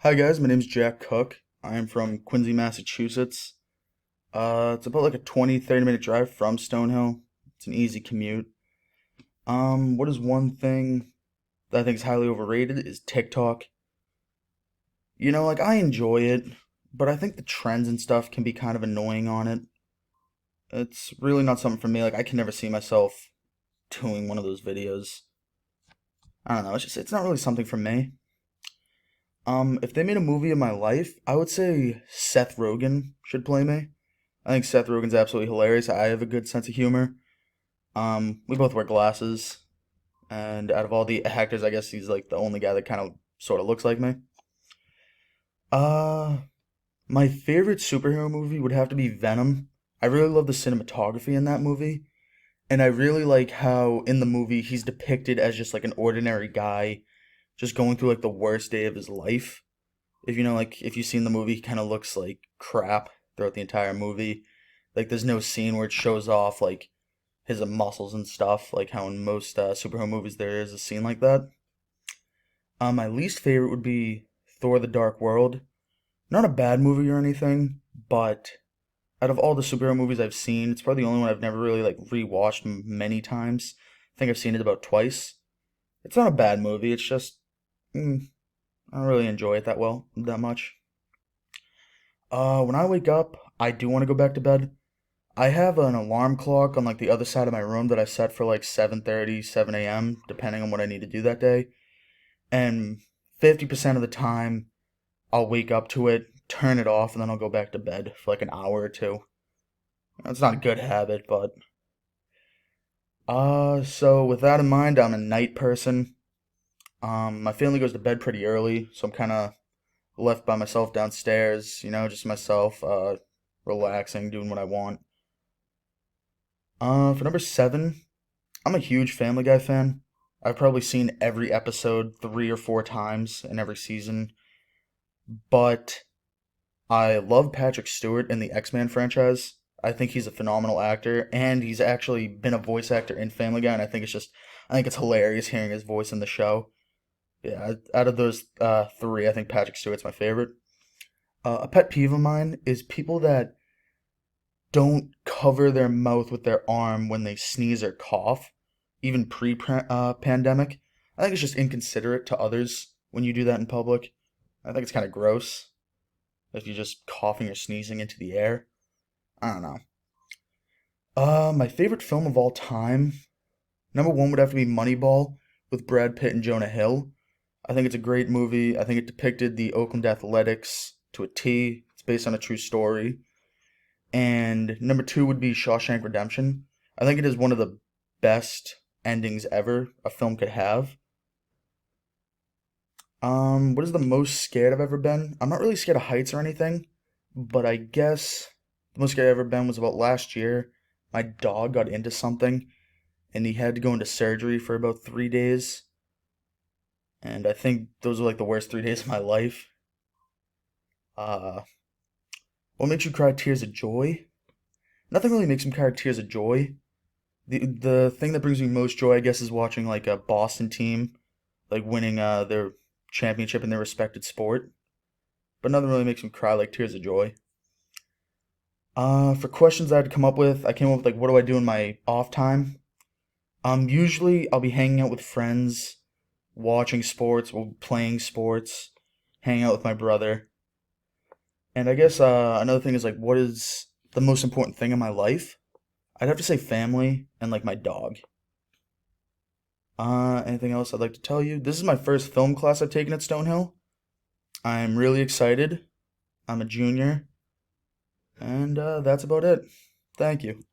Hi guys, my name's Jack Cook. I'm from Quincy, Massachusetts. It's about like a 20-30 minute drive from Stonehill. It's an easy commute. What is one thing that I think is highly overrated is TikTok. Like I enjoy it, but I think the trends and stuff can be kind of annoying on it. It's really not something for me. Like I can never see myself doing one of those videos. I don't know, it's not really something for me. If they made a movie of my life, I would say Seth Rogen should play me. I think Seth Rogen's absolutely hilarious. I have a good sense of humor. We both wear glasses, and out of all the actors, I guess he's like the only guy that kind of sort of looks like me. Uh, my favorite superhero movie would have to be Venom. I really love the cinematography in that movie, and I really like how in the movie he's depicted as just like an ordinary guy, just going through like the worst day of his life. If you've seen the movie, he kind of looks like crap throughout the entire movie. Like, there's no scene where it shows off like his muscles and stuff, like how in most superhero movies there is a scene like that. My least favorite would be Thor: The Dark World. Not a bad movie or anything, but out of all the superhero movies I've seen, it's probably the only one I've never really like rewatched many times. I think I've seen it about twice. It's not a bad movie. It's just I don't really enjoy it that much. When I wake up, I do want to go back to bed. I have an alarm clock on like the other side of my room that I set for like 7:30, 7 a.m., depending on what I need to do that day. And 50% of the time, I'll wake up to it, turn it off, and then I'll go back to bed for like an hour or two. That's not a good habit, but so with that in mind, I'm a night person. My family goes to bed pretty early, so I'm kind of left by myself downstairs, just myself, relaxing, doing what I want. For number seven, I'm a huge Family Guy fan. I've probably seen every episode 3 or 4 times in every season, but I love Patrick Stewart in the X-Men franchise. I think he's a phenomenal actor, and he's actually been a voice actor in Family Guy, and I think it's hilarious hearing his voice in the show. Yeah, out of those three, I think Patrick Stewart's my favorite. A pet peeve of mine is people that don't cover their mouth with their arm when they sneeze or cough, even pre-pandemic. I think it's just inconsiderate to others when you do that in public. I think it's kind of gross if you're just coughing or sneezing into the air. I don't know. My favorite film of all time, number one would have to be Moneyball with Brad Pitt and Jonah Hill. I think it's a great movie. I think it depicted the Oakland Athletics to a T. It's based on a true story. And number two would be Shawshank Redemption. I think it is one of the best endings ever a film could have. What is the most scared I've ever been? I'm not really scared of heights or anything, but I guess the most scared I've ever been was about last year. My dog got into something, and he had to go into surgery for about 3 days. And I think those were like the worst 3 days of my life. Uh, what makes you cry tears of joy? Nothing really makes me cry tears of joy. The thing that brings me most joy, I guess, is watching like a Boston team like winning their championship in their respected sport. But nothing really makes me cry like tears of joy. For questions I'd come up with, I came up with like what do I do in my off time? Usually I'll be hanging out with friends, watching sports, or playing sports, hanging out with my brother. And I guess another thing is like what is the most important thing in my life? I'd have to say family and like my dog. Anything else I'd like to tell you? This is my first film class I've taken at Stonehill. I'm really excited. I'm a junior, and that's about it. Thank you.